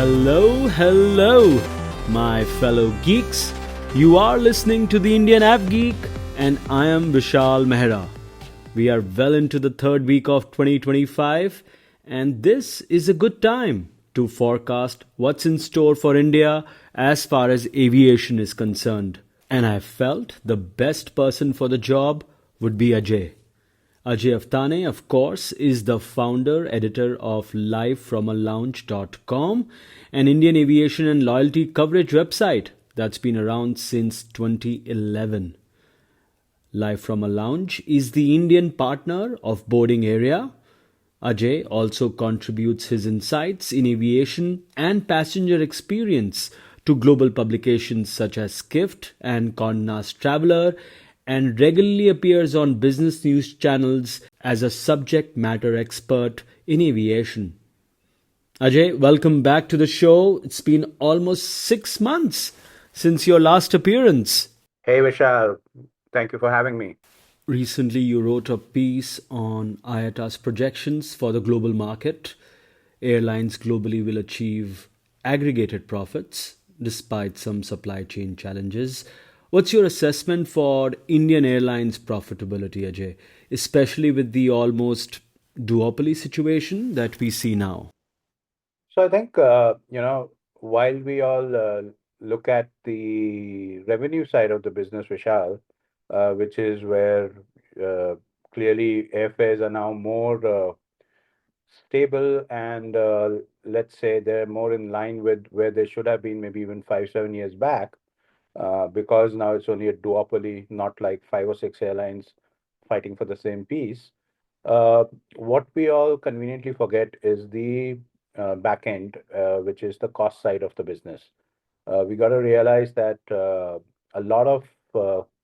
Hello, my fellow geeks. You are listening to the Indian AvGeek, and I am Vishal Mehra. We are well into the third week of 2025, and this is a good time to forecast what's in store for India as far as aviation is concerned. And I felt the best person for the job would be Ajay. Ajay Awtaney, of course, is the founder editor of livefromalounge.com, an Indian aviation and loyalty coverage website that's been around since 2011. Live from a Lounge is the Indian partner of Boarding Area. Ajay also contributes his insights in aviation and passenger experience to global publications such as Skift and Condé Nast Traveler, and regularly appears on business news channels as a subject matter expert in aviation. Ajay, welcome back to the show. It's been almost 6 months since your last appearance. Hey Vishal, thank you for having me. Recently, you wrote a piece on IATA's projections for the global market. Airlines globally will achieve aggregated profits despite some supply chain challenges. What's your assessment for Indian Airlines profitability, Ajay, especially with the almost duopoly situation that we see now? So I think, while we all look at the revenue side of the business, Vishal, which is where uh, clearly airfares are now more stable and let's say they're more in line with where they should have been maybe even 5, 7 years back, because now it's only a duopoly, not like 5 or 6 airlines fighting for the same piece. Uh, what we all conveniently forget is the back end, which is the cost side of the business. We got to realize that a lot of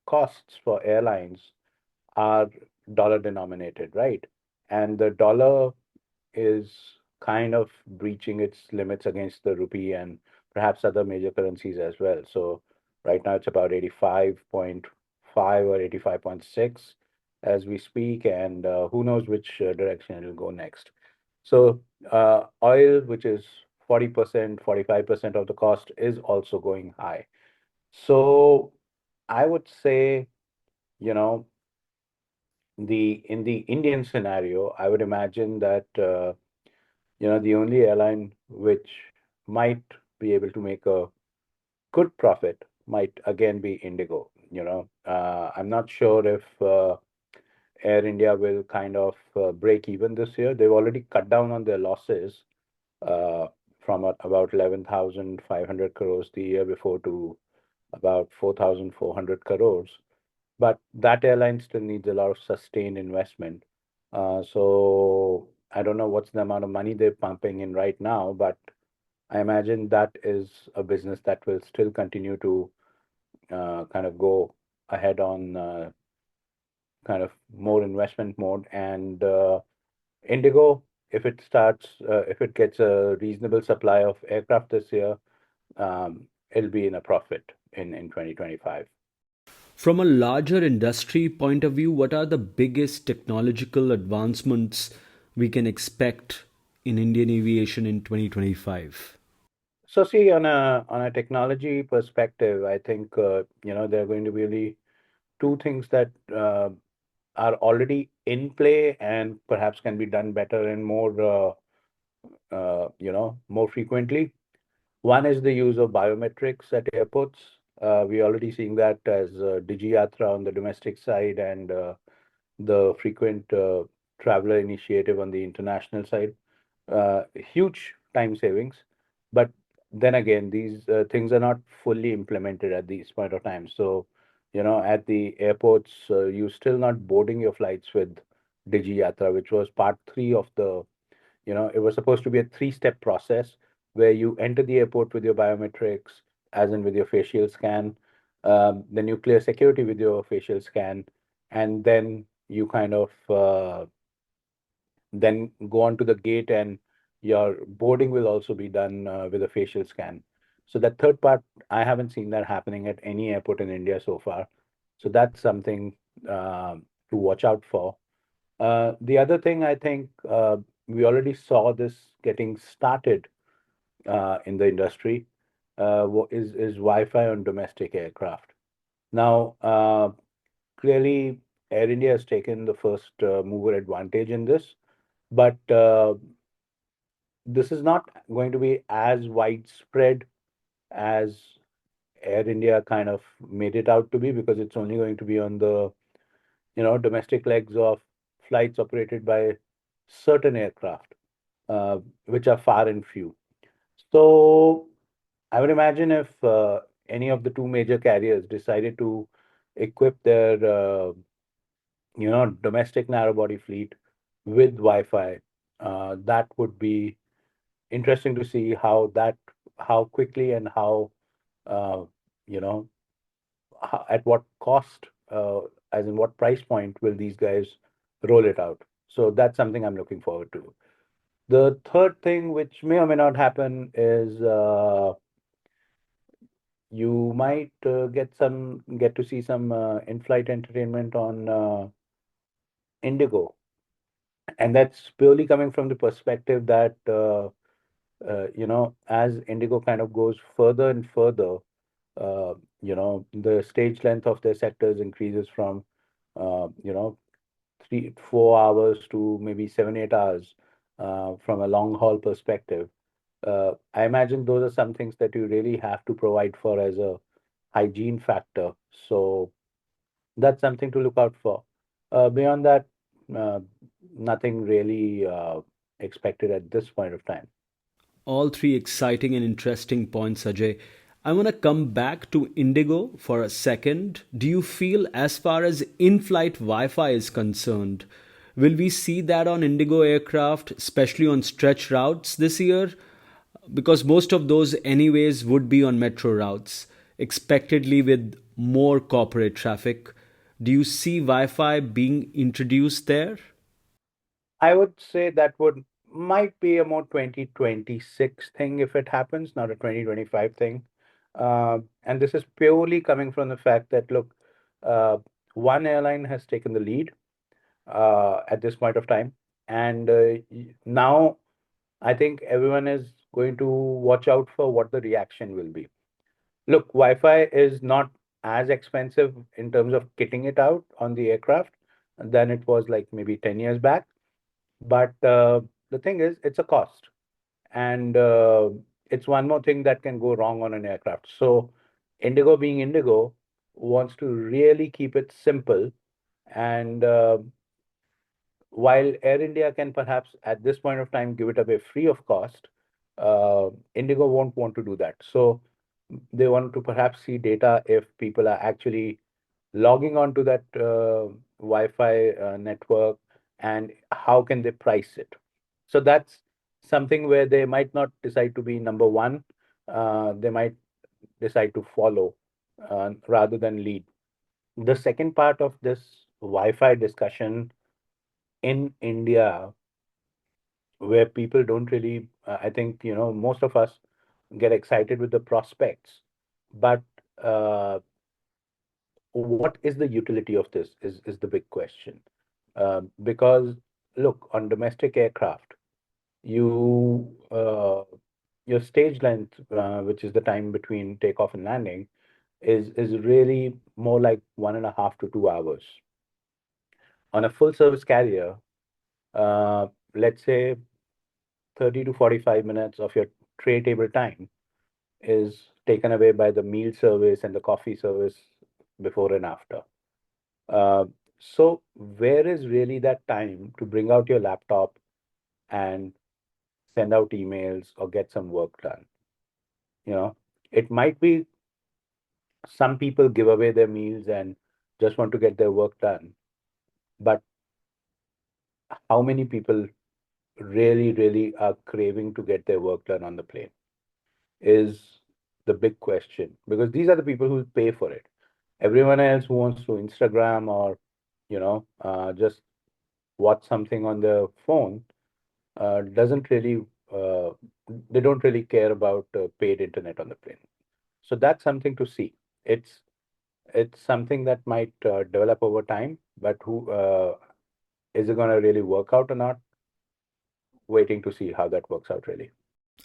costs for airlines are dollar denominated, right? And the dollar is kind of breaching its limits against the rupee and perhaps other major currencies as well. So right now it's about 85.5 or 85.6 as we speak, and who knows which direction it will go next. So oil, which is 40%, 45% of the cost, is also going high. So I would say, you know, the in the Indian scenario, I would imagine that the only airline which might be able to make a good profit might again be IndiGo. I'm not sure if Air India will kind of break even this year. They've already cut down on their losses uh, from about 11,500 crores the year before to about 4,400 crores. But that airline still needs a lot of sustained investment. So I don't know what's the amount of money they're pumping in right now, but I imagine that is a business that will still continue to kind of go ahead on kind of more investment mode. And Indigo, if it gets a reasonable supply of aircraft this year, it'll be in a profit in 2025. From a larger industry point of view, what are the biggest technological advancements we can expect in Indian aviation in 2025? So see, on a technology perspective, I think there are going to be really two things that are already in play and perhaps can be done better and more frequently. One is the use of biometrics at airports. We're already seeing that as DigiYatra on the domestic side and the frequent traveler initiative on the international side. Huge time savings, but then again, these things are not fully implemented at this point of time. So, at the airports, you're still not boarding your flights with DigiYatra, which was part three of it was supposed to be a three-step process where you enter the airport with your biometrics, as in with your facial scan, then you clear security with your facial scan, and then you kind of then go on to the gate and your boarding will also be done with a facial scan. So that third part, I haven't seen that happening at any airport in India so far. So that's something to watch out for. The other thing I think we already saw this getting started in the industry is Wi-Fi on domestic aircraft. Now, clearly, Air India has taken the first mover advantage in this, but this is not going to be as widespread as Air India kind of made it out to be, because it's only going to be on the domestic legs of flights operated by certain aircraft, which are far and few. So I would imagine if any of the two major carriers decided to equip their domestic narrow body fleet with Wi-Fi, that would be interesting to see how quickly and how uh, you know at what cost, as in what price point will these guys roll it out. So that's something I'm looking forward to. The third thing, which may or may not happen, is you might get to see some in-flight entertainment on IndiGo, and that's purely coming from the perspective that as IndiGo kind of goes further and further, the stage length of their sectors increases from uh, you know 3 4 hours to maybe 7 8 hours, from a long haul perspective. I imagine those are some things that you really have to provide for as a hygiene factor. So that's something to look out for. Beyond that, uh, nothing really expected at this point of time. All three exciting and interesting points, Ajay. I want to come back to Indigo for a second. Do you feel, as far as in flight Wi Fi is concerned, will we see that on Indigo aircraft, especially on stretch routes this year? Because most of those, anyways, would be on metro routes, expectedly with more corporate traffic. Do you see Wi Fi being introduced there? I would say that would might be a more 2026 thing if it happens, not a 2025 thing. And this is purely coming from the fact that, look, uh, one airline has taken the lead at this point of time, and now I think everyone is going to watch out for what the reaction will be. Look, Wi-Fi is not as expensive in terms of kitting it out on the aircraft than it was like maybe 10 years back. But the thing is, it's a cost. And it's one more thing that can go wrong on an aircraft. So, Indigo being Indigo wants to really keep it simple. And while Air India can perhaps at this point of time give it away free of cost, Indigo won't want to do that. So, they want to perhaps see data if people are actually logging on to that Wi-Fi network, and how can they price it. So that's something where they might not decide to be number one. They might decide to follow rather than lead. The second part of this Wi-Fi discussion in India, where people don't really, I think, most of us get excited with the prospects, but uh, what is the utility of this is the big question. Because look, on domestic aircraft, you your stage length, which is the time between takeoff and landing, is really more like 1.5 to 2 hours. On a full service carrier, let's say 30 to 45 minutes of your tray table time is taken away by the meal service and the coffee service before and after. Uh, so where is really that time to bring out your laptop and send out emails or get some work done? You know, it might be some people give away their meals and just want to get their work done, but how many people really, really are craving to get their work done on the plane is the big question, because these are the people who pay for it. Everyone else who wants to Instagram or, just watch something on their phone doesn't really, uh, they don't really care about paid internet on the plane. So that's something to see. It's it's something that might develop over time, but who is it going to really work out or not? Waiting to see how that works out really.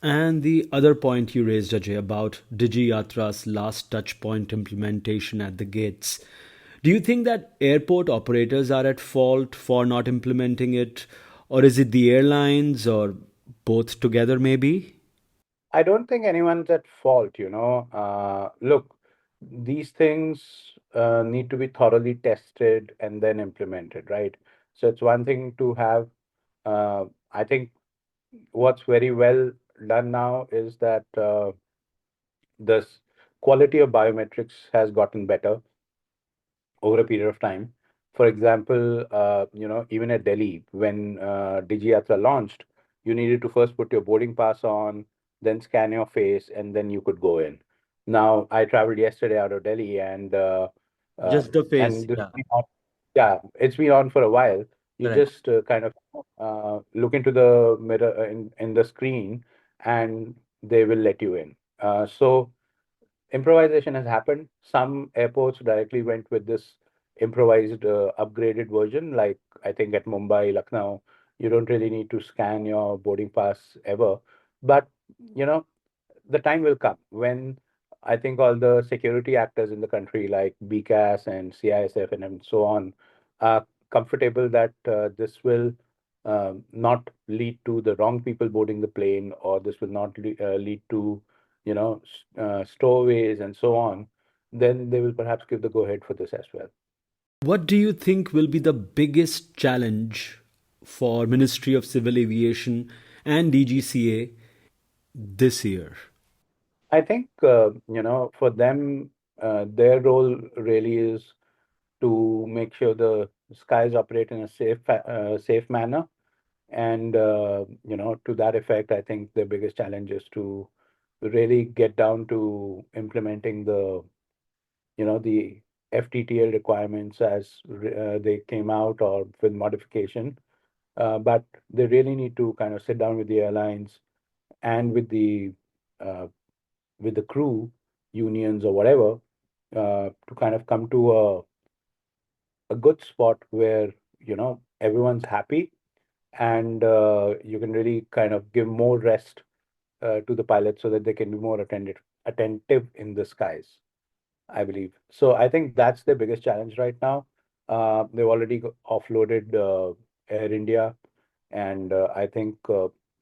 And the other point you raised, Ajay, about DigiYatra's last touch point implementation at the gates. Do you think that airport operators are at fault for not implementing it? Or is it the airlines, or both together, maybe? I don't think anyone's at fault, you know. Look, these things need to be thoroughly tested and then implemented, right? So it's one thing to have, I think what's very well done now is that this quality of biometrics has gotten better over a period of time. For example, even at Delhi, when DigiYatra launched, you needed to first put your boarding pass on, then scan your face, and then you could go in. Now, I traveled yesterday out of Delhi, Just the face, and this yeah. has been on, yeah, it's been on for a while. You Correct. just kind of look into the mirror in the screen, and they will let you in. So improvisation has happened. Some airports directly went with this improvised, upgraded version. Like I think at Mumbai, Lucknow, you don't really need to scan your boarding pass ever. But you know, the time will come when I think all the security actors in the country, like BCAS and CISF and so on, are comfortable that this will not lead to the wrong people boarding the plane, or this will not lead to, stowaways and so on. Then they will perhaps give the go ahead for this as well. What do you think will be the biggest challenge for Ministry of Civil Aviation and DGCA this year? I think for them, their role really is to make sure the skies operate in a safe manner. And to that effect, I think the biggest challenge is to really get down to implementing the FTTL requirements as they came out or with modification. But they really need to kind of sit down with the airlines and uh, with the crew unions or whatever, to kind of come to a good spot where everyone's happy, and you can really kind of give more rest to the pilots so that they can be more attentive in the skies, I believe. So I think that's the biggest challenge right now. They've already offloaded Air India, and I think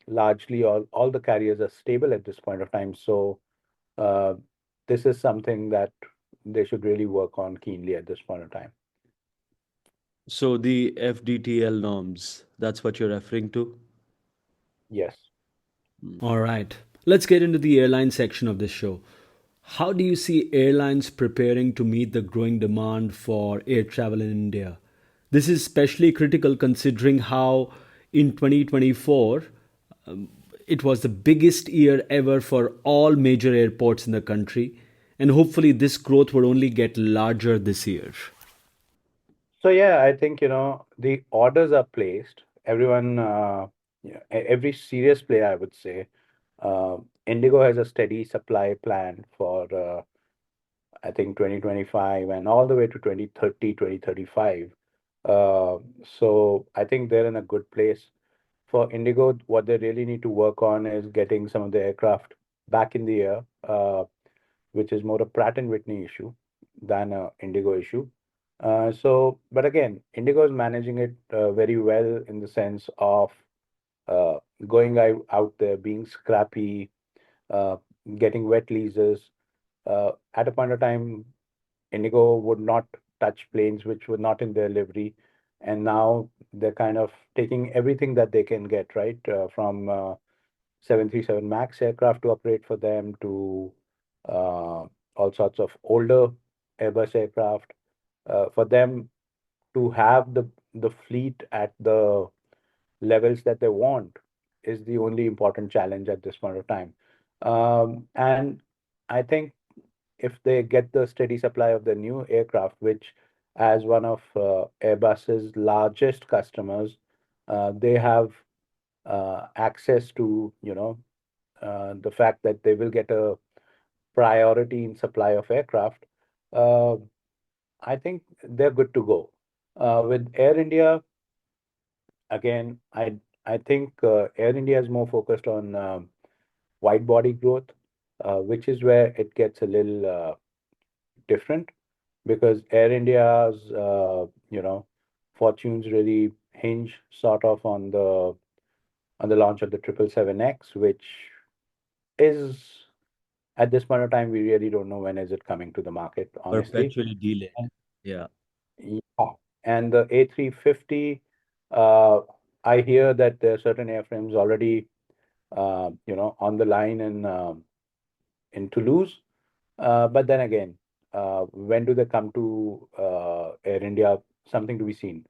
largely all the carriers are stable at this point of time. So uh, this is something that they should really work on keenly at this point of time. So the FDTL norms, that's what you're referring to? Yes. All right. Let's get into the airline section of this show. How do you see airlines preparing to meet the growing demand for air travel in India? This is especially critical considering how in 2024 it was the biggest year ever for all major airports in the country, and hopefully this growth would only get larger this year. So yeah, I think the orders are placed. Everyone, every serious player, I would say, uh, Indigo has a steady supply plan for I think 2025 and all the way to 2030, 2035. So I think they're in a good place. For Indigo, what they really need to work on is getting some of the aircraft back in the air, which is more a Pratt and Whitney issue than a Indigo issue. But again, Indigo is managing it very well in the sense of uh, going out there, being scrappy, uh, getting wet leases. At a point of time, Indigo would not touch planes which were not in their livery, and now they're kind of taking everything that they can get, right, from 737 MAX aircraft to operate for them to uh, all sorts of older Airbus aircraft. For them to have the fleet at the levels that they want is the only important challenge at this point of time. And I think if they get the steady supply of the new aircraft, which as one of Airbus's largest customers, they have access to, the fact that they will get a priority in supply of aircraft. Uh, I think they're good to go. With Air India, again, I think Air India is more focused on wide body growth, which is where it gets a little different because Air India's fortunes really hinge sort of on the launch of the 777X, which is at this point of time we really don't know when is it coming to the market, honestly. Perpetually delayed. And Yeah. yeah, and the A350, uh, I hear that there are certain airframes already on the line in Toulouse. But then again, when do they come to Air India? Something to be seen.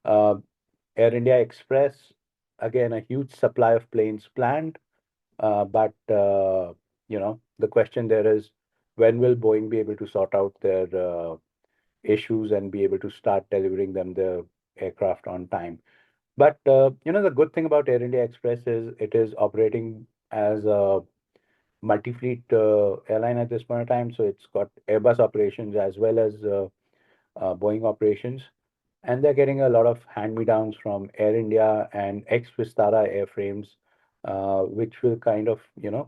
Uh, Air India Express, again, a huge supply of planes planned. But the question there is, when will Boeing be able to sort out their issues and be able to start delivering them the aircraft on time? But the good thing about Air India Express is it is operating as a multi-fleet airline at this point in time. So it's got Airbus operations as well as Boeing operations. And they're getting a lot of hand-me-downs from Air India and ex-Vistara airframes, which will kind of,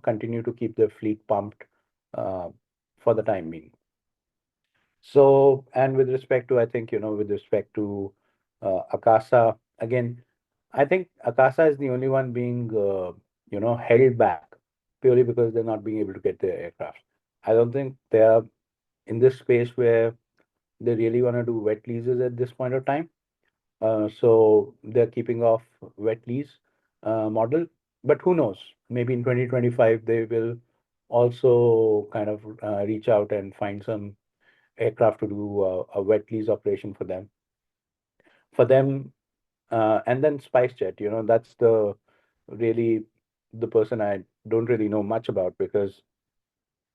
continue to keep the fleet pumped uh, for the time being. So, and with respect to, I think, with respect to Akasa, again, I think Akasa is the only one being, held back purely because they're not being able to get their aircraft. I don't think they are in this space where they really want to do wet leases at this point of time. So they're keeping off wet lease model. But who knows? Maybe in 2025 they will also kind of reach out and find some aircraft to do a wet lease operation for them. For them, and then SpiceJet, that's the really the person I don't really know much about because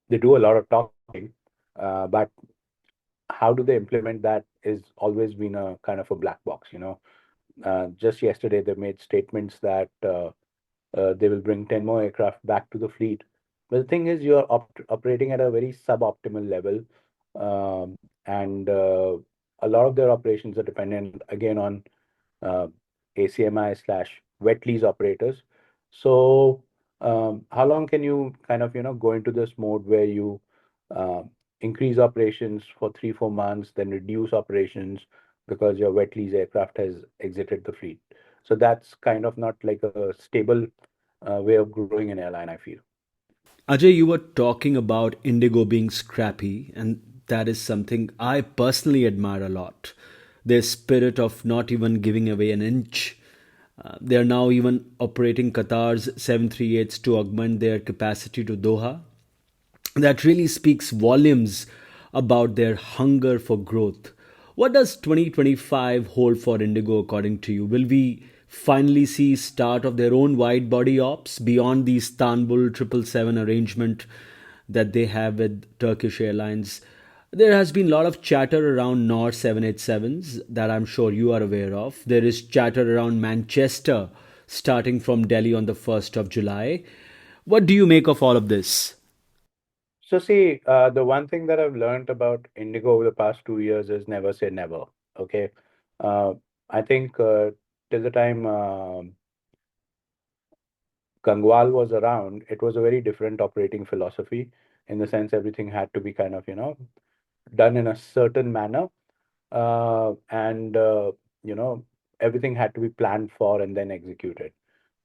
they do a lot of talking, but how do they implement that is always been a kind of a black box. Just yesterday they made statements that they will bring 10 more aircraft back to the fleet. But the thing is, you're operating at a very suboptimal level, and a lot of their operations are dependent again on uh, ACMI slash wet lease operators. So, how long can you kind of, go into this mode where you uh, increase operations for 3, 4 months, then reduce operations because your wet lease aircraft has exited the fleet? So that's kind of not like a stable way of growing an airline, I feel. Ajay, you were talking about Indigo being scrappy, and that is something I personally admire a lot. Their spirit of not even giving away an inch. They are now even operating Qatar's 738s to augment their capacity to Doha. That really speaks volumes about their hunger for growth. What does 2025 hold for Indigo according to you? Will we finally see start of their own wide body ops beyond the Istanbul 777 arrangement that they have with Turkish Airlines? There has been a lot of chatter around Nor 787s that I'm sure you are aware of. There is chatter around Manchester starting from Delhi on the 1st of July. What do you make of all of this? So see, the one thing that I've learned about Indigo over the past 2 years is never say never. Okay. Uh, I think till the time Gangwal was around, it was a very different operating philosophy in the sense everything had to be kind of, done in a certain manner. And you know, everything had to be planned for and then executed.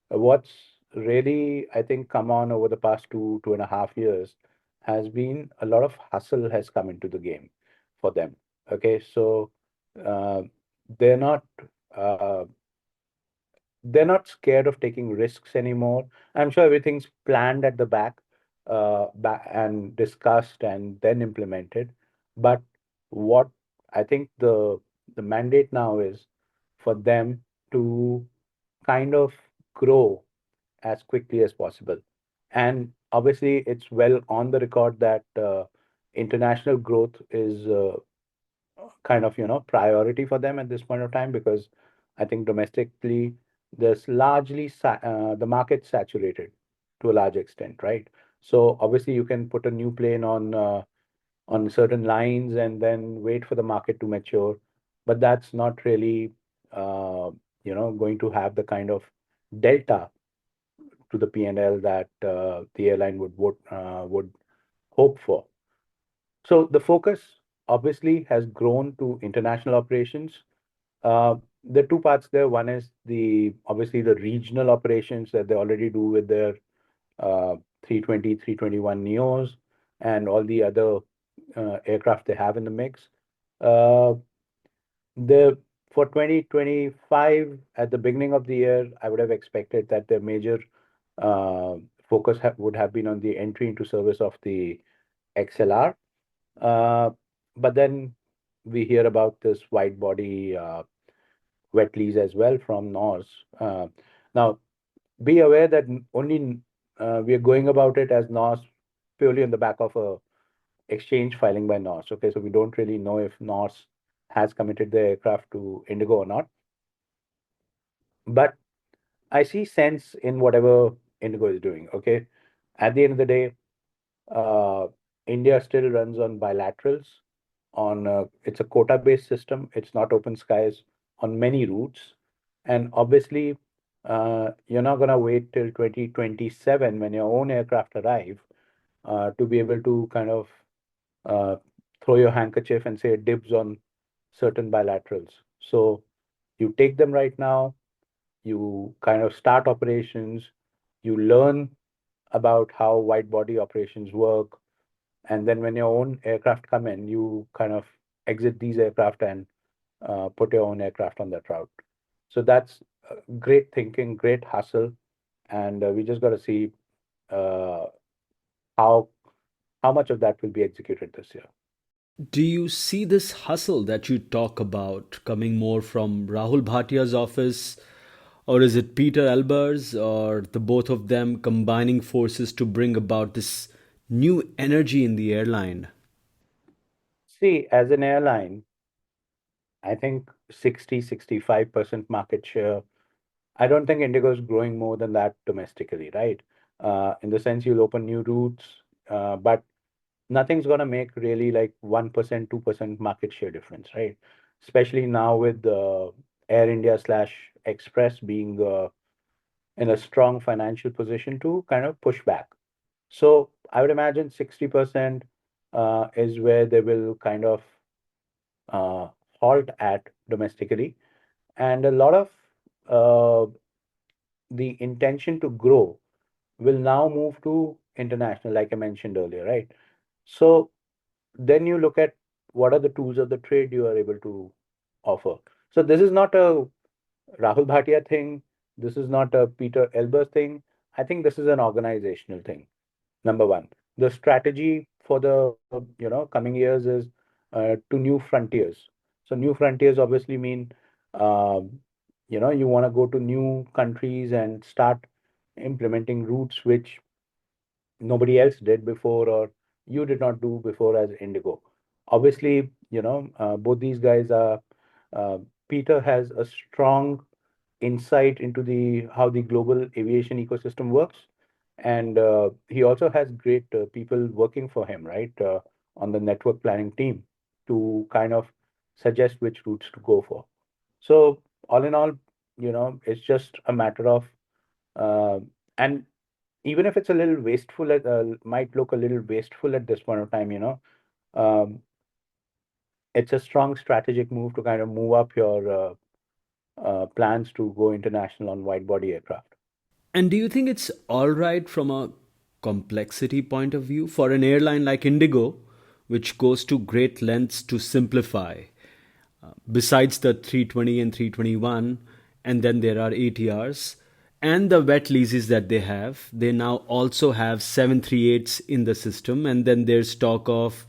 What's really, I think, come on over the past 2.5 years has been a lot of hustle has come into the game for them. Okay, so uh, they're not uh, they're not scared of taking risks anymore. I'm sure everything's planned at the back and discussed and then implemented. But what I think the mandate now is for them to kind of grow as quickly as possible. And obviously, it's well on the record that international growth is kind of, priority for them at this point of time because I think domestically, there's largely the market saturated to a large extent, right? So obviously, you can put a new plane on certain lines and then wait for the market to mature, but that's not really, going to have the kind of delta to the P&L that the airline would hope for. So the focus obviously has grown to international operations. The two parts there. One is the obviously the regional operations that they already do with their 320, 321 Neos and all the other aircraft they have in the mix. Uh, the For 2025, at the beginning of the year, I would have expected that the major uh, focus would have been on the entry into service of the XLR. Uh, but then we hear about this wide body wet lease as well from NOS. Now, be aware that only we are going about it as NOS purely on the back of a exchange filing by NOS. Okay, so we don't really know if NOS has committed the aircraft to IndiGo or not. But I see sense in whatever IndiGo is doing. Okay, at the end of the day, uh, India still runs on bilaterals. It's a quota-based system. It's not open skies on many routes, and obviously, you're not gonna wait till 2027 when your own aircraft arrive to be able to kind of uh, throw your handkerchief and say dibs on certain bilaterals. So you take them right now, you kind of start operations, you learn about how wide body operations work, and then when your own aircraft come in, you kind of exit these aircraft and put your own aircraft on that route. So that's great thinking, great hustle, and we just got to see uh, how how much of that will be executed this year. Do you see this hustle that you talk about coming more from Rahul Bhatia's office, or is it Peter Elber's, or the both of them combining forces to bring about this new energy in the airline? See, as an airline, I think 65% market share. I don't think Indigo is growing more than that domestically, right? In the sense you'll open new routes, but nothing's gonna make really like 1%, 2% market share difference, right? Especially now with Air India slash Express being in a strong financial position to kind of push back. So I would imagine 60% is where they will kind of uh, halt at domestically, and a lot of uh, the intention to grow will now move to international, like I mentioned earlier, right? So then you look at what are the tools of the trade you are able to offer. So this is not a Rahul Bhatia thing. This is not a Peter Elber thing. I think this is an organizational thing. Number one, the strategy for the coming years is to new frontiers. So new frontiers obviously mean you want to go to new countries and start implementing routes which nobody else did before or you did not do before as Indigo. Obviously, both these guys are. Uh, Peter has a strong insight into the how the global aviation ecosystem works, and he also has great people working for him, right, on the network planning team to kind of suggest which routes to go for. So all in all, it's just a matter of uh, and even if it's a little wasteful, might look a little wasteful at this point of time, um, it's a strong strategic move to kind of move up your plans to go international on wide body aircraft. And do you think it's all right from a complexity point of view for an airline like Indigo, which goes to great lengths to simplify? Besides the 320 and 321, and then there are ATRs and the wet leases that they now also have 738s in the system, and then there's talk of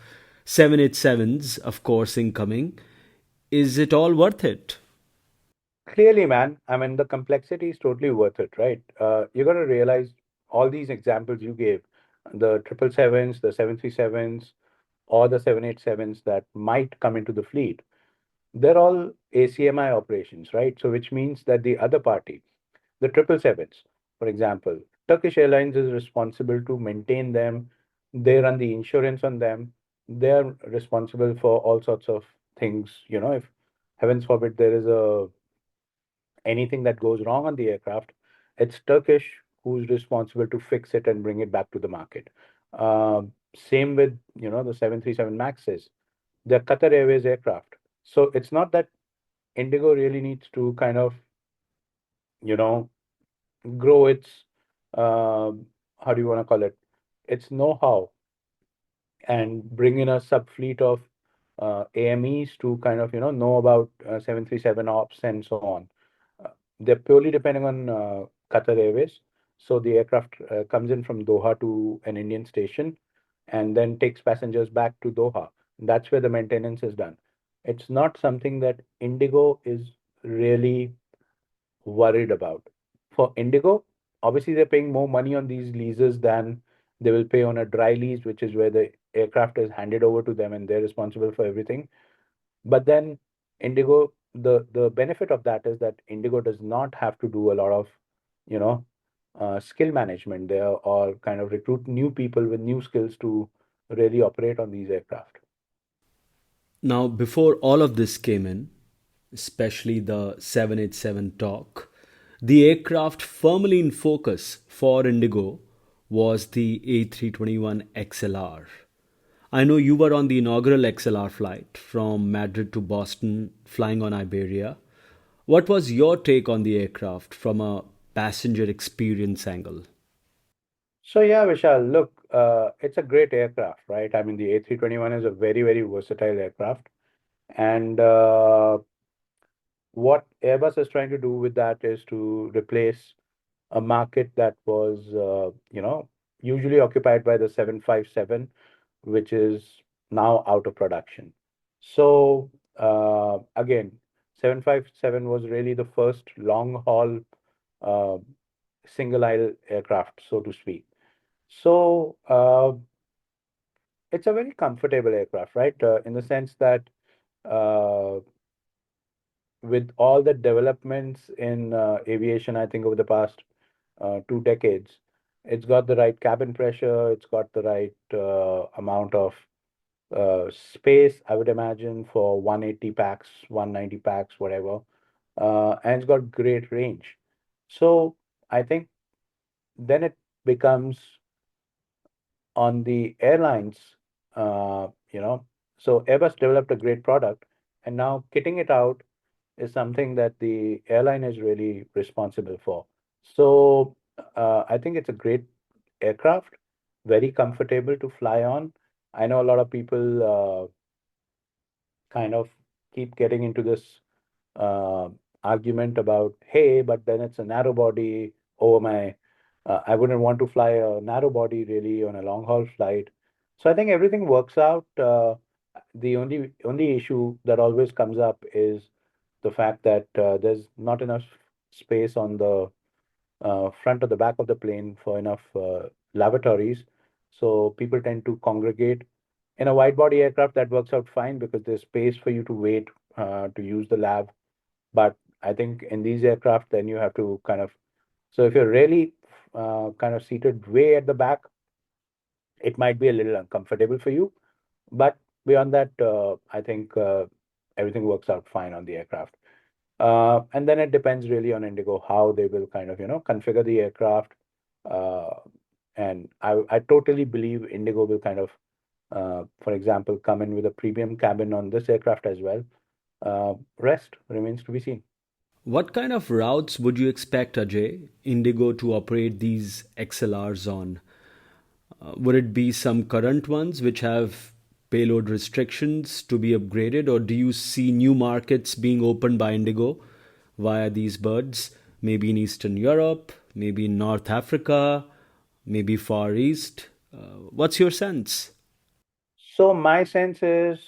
787s, of course, incoming. Is it all worth it? Clearly, man, I mean, the complexity is totally worth it, right? You're going to realize all these examples you gave, the 777s, the 737s, or the 787s that might come into the fleet, they're all ACMI operations, right? So, which means that the other party, the 777s, for example, Turkish Airlines is responsible to maintain them. They run the insurance on them. They're responsible for all sorts of things. If heavens forbid there is a anything that goes wrong on the aircraft, it's Turkish who's responsible to fix it and bring it back to the market. Same with, the 737 Maxes. They're Qatar Airways aircraft. So it's not that Indigo really needs to kind of, you know, grow its, uh, how do you want to call it? Its know-how and bring in a sub fleet of AMEs to kind of, know about 737 ops and so on. Uh, they're purely depending on Qatar Airways. So the aircraft comes in from Doha to an Indian station and then takes passengers back to Doha. That's where the maintenance is done. It's not something that Indigo is really worried about. For Indigo, obviously they're paying more money on these leases than they will pay on a dry lease, which is where the aircraft is handed over to them and they're responsible for everything. But then Indigo, the benefit of that is that Indigo does not have to do a lot of, you know, skill management there or kind of recruit new people with new skills to really operate on these aircraft. Now, before all of this came in, especially the 787 talk, the aircraft firmly in focus for Indigo was the A321 XLR. I know you were on the inaugural XLR flight from Madrid to Boston, flying on Iberia. What was your take on the aircraft from a passenger experience angle? So yeah, Vishal, look, it's a great aircraft, right? I mean, the A321 is a very, very versatile aircraft. And what Airbus is trying to do with that is to replace a market that was, usually occupied by the 757, which is now out of production. So, again, 757 was really the first long haul uh, single aisle aircraft, so to speak. So, it's a very comfortable aircraft, right? In the sense that uh, with all the developments in aviation, I think over the past 2 decades, it's got the right cabin pressure, it's got the right amount of space, I would imagine, for 180 packs, 190 packs, whatever, and it's got great range. So I think then it becomes on the airlines, uh, you know, so Airbus developed a great product, and now kitting it out is something that the airline is really responsible for. So I think it's a great aircraft, very comfortable to fly on. I know a lot of people kind of keep getting into this uh, argument about, hey, but then it's a narrow body. Oh my, I wouldn't want to fly a narrow body really on a long haul flight. So I think everything works out. The only issue that always comes up is the fact that there's not enough space on the front or the back of the plane for enough lavatories. So people tend to congregate. In a wide body aircraft, that works out fine because there's space for you to wait to use the lab. But I think in these aircraft, then you have to kind of, so if you're really kind of seated way at the back, it might be a little uncomfortable for you. But beyond that, I think everything works out fine on the aircraft. And then it depends really on Indigo how they will kind of, configure the aircraft. Uh, and I totally believe Indigo will kind of, for example, come in with a premium cabin on this aircraft as well. Rest remains to be seen. What kind of routes would you expect, Ajay, Indigo to operate these XLRs on? Would it be some current ones which have payload restrictions to be upgraded, or do you see new markets being opened by Indigo via these birds? Maybe in Eastern Europe, maybe in North Africa, maybe Far East? What's your sense? So my sense is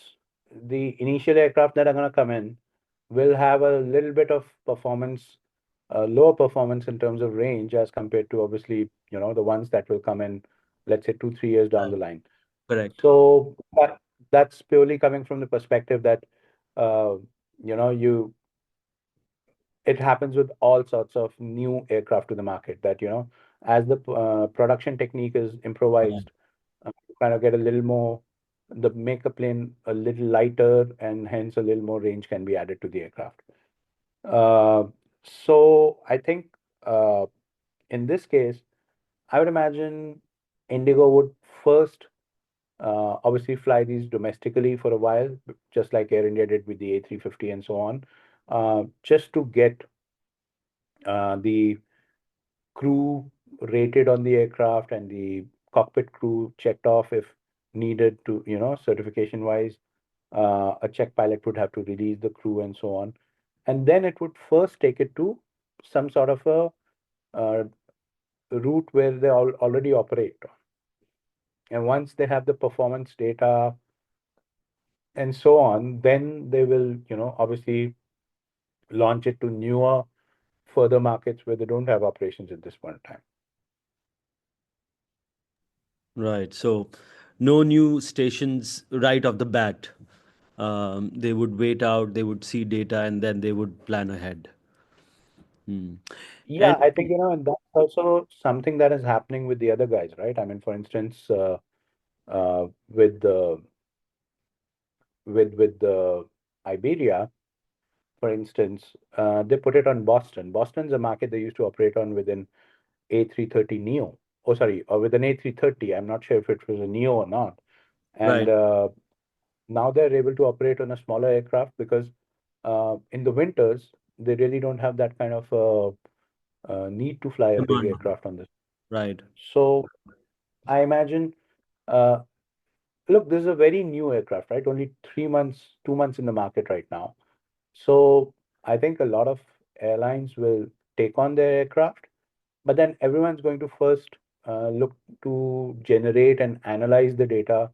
the initial aircraft that are going to come in will have a little bit of performance, lower performance in terms of range as compared to obviously, the ones that will come in, let's say 2, 3 years down the line. Correct. So that's purely coming from the perspective that, uh, you know, you it happens with all sorts of new aircraft to the market that, as the production technique is improvised, you kind of get a little more, make the plane a little lighter and hence a little more range can be added to the aircraft. Uh, so I think in this case, I would imagine IndiGo would first obviously fly these domestically for a while, just like Air India did with the A350 and so on, just to get the crew rated on the aircraft and the cockpit crew checked off if needed to, certification wise. A check pilot would have to release the crew and so on. And then it would first take it to some sort of a route where they already operate. And once they have the performance data and so on, then they will, obviously launch it to newer, further markets where they don't have operations at this point in time. Right. So no new stations right off the bat. They would wait out, they would see data, and then they would plan ahead. Hmm. Yeah, And I think, and that's also something that is happening with the other guys, right? I mean, for instance, with the Iberia, for instance, they put it on Boston. Boston's a market they used to operate on within A330 Neo. Oh, sorry, or with an A330. I'm not sure if it was a Neo or not. And right, now they're able to operate on a smaller aircraft because in the winters they really don't have that kind of need to fly a big demand. aircraft on this. Right. So I imagine, uh, look, this is a very new aircraft, right? Only 3 months, 2 months in the market right now. So I think a lot of airlines will take on their aircraft, but then everyone's going to first look to generate and analyze the data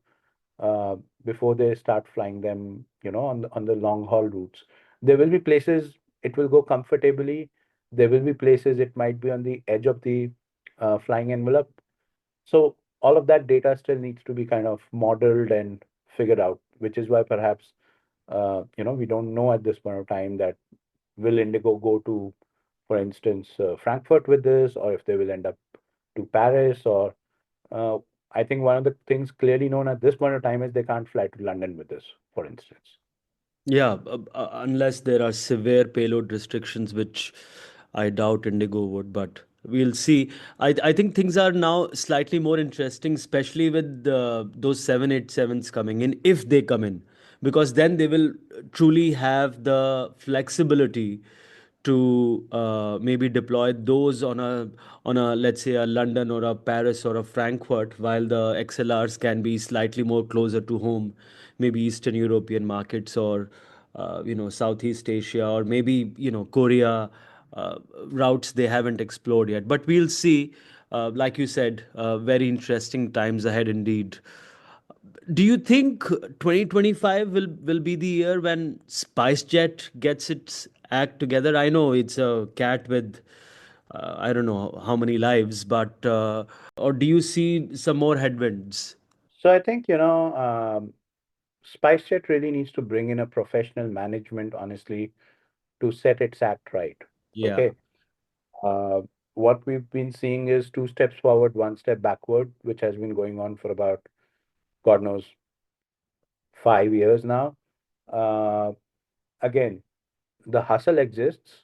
uh, before they start flying them, on the long haul routes. There will be places it will go comfortably. There will be places it might be on the edge of the flying envelope. So all of that data still needs to be kind of modeled and figured out, which is why perhaps we don't know at this point of time that will Indigo go to, for instance, Frankfurt with this, or if they will end up to Paris, or uh, I think one of the things clearly known at this point of time is they can't fly to London with this, for instance. Yeah, unless there are severe payload restrictions, which I doubt Indigo would, but we'll see. I think things are now slightly more interesting, especially with those 787s coming in, if they come in, because then they will truly have the flexibility to maybe deploy those on a, let's say, a London or a Paris or a Frankfurt, while the XLRs can be slightly more closer to home, maybe Eastern European markets, or Southeast Asia, or maybe Korea, uh, routes they haven't explored yet. But we'll see. Like you said, very interesting times ahead indeed. Do you think 2025 will be the year when SpiceJet gets its act together? I know it's a cat with I don't know how many lives, but or do you see some more headwinds? So I think, SpiceJet really needs to bring in a professional management, honestly, to set its act right. Yeah. Okay. Uh, what we've been seeing is two steps forward, one step backward, which has been going on for about, God knows, 5 years now. Uh, Again, the hustle exists,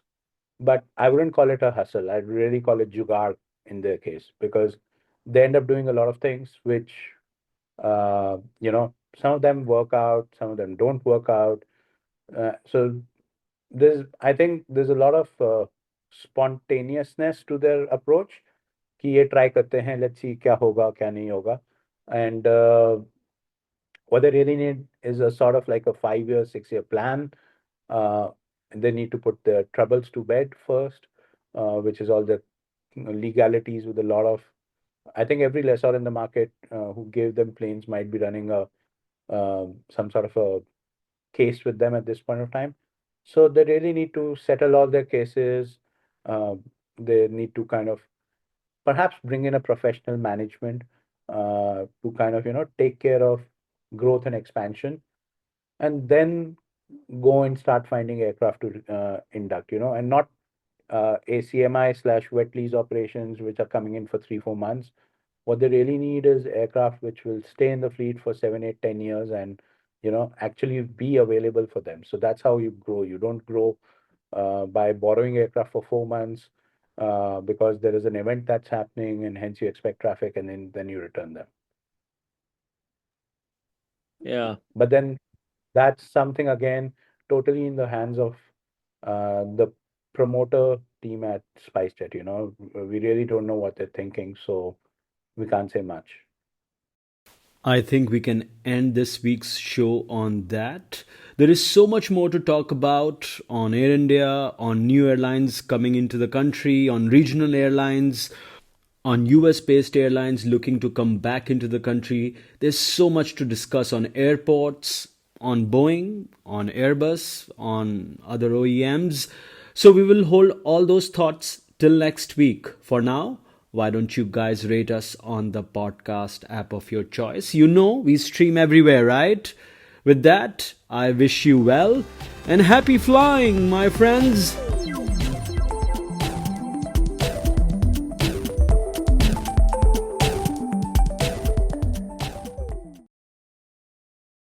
but I wouldn't call it a hustle. I'd really call it jugaad in their case because they end up doing a lot of things which, some of them work out, some of them don't work out. So I think there's a lot of spontaneousness to their approach कि ये try करते हैं, let's see क्या होगा, क्या नहीं होगा. And what they really need is a sort of like a 5 year, 6 year plan. Uh, and they need to put their troubles to bed first, which is all the legalities with a lot of. I think every lessor in the market who gave them planes might be running a some sort of a case with them at this point of time. So they really need to settle all their cases. Uh, they need to kind of perhaps bring in a professional management to kind of take care of growth and expansion, and then go and start finding aircraft to induct, and not ACMI slash wet lease operations, which are coming in for 3, 4 months. What they really need is aircraft which will stay in the fleet for 7, 8, 10 years and, actually be available for them. So that's how you grow. You don't grow by borrowing aircraft for 4 months because there is an event that's happening, and hence you expect traffic, and then you return them. Yeah. But then that's something again totally in the hands of the promoter team at SpiceJet. We really don't know what they're thinking, so we can't say much. I think we can end this week's show on that. There is so much more to talk about on Air India, on new airlines coming into the country, on regional airlines, on US based airlines looking to come back into the country. There's so much to discuss on airports, on Boeing, on Airbus, on other OEMs. So we will hold all those thoughts till next week. For now, why don't you guys rate us on the podcast app of your choice? You know, we stream everywhere, right? With that, I wish you well and happy flying, my friends.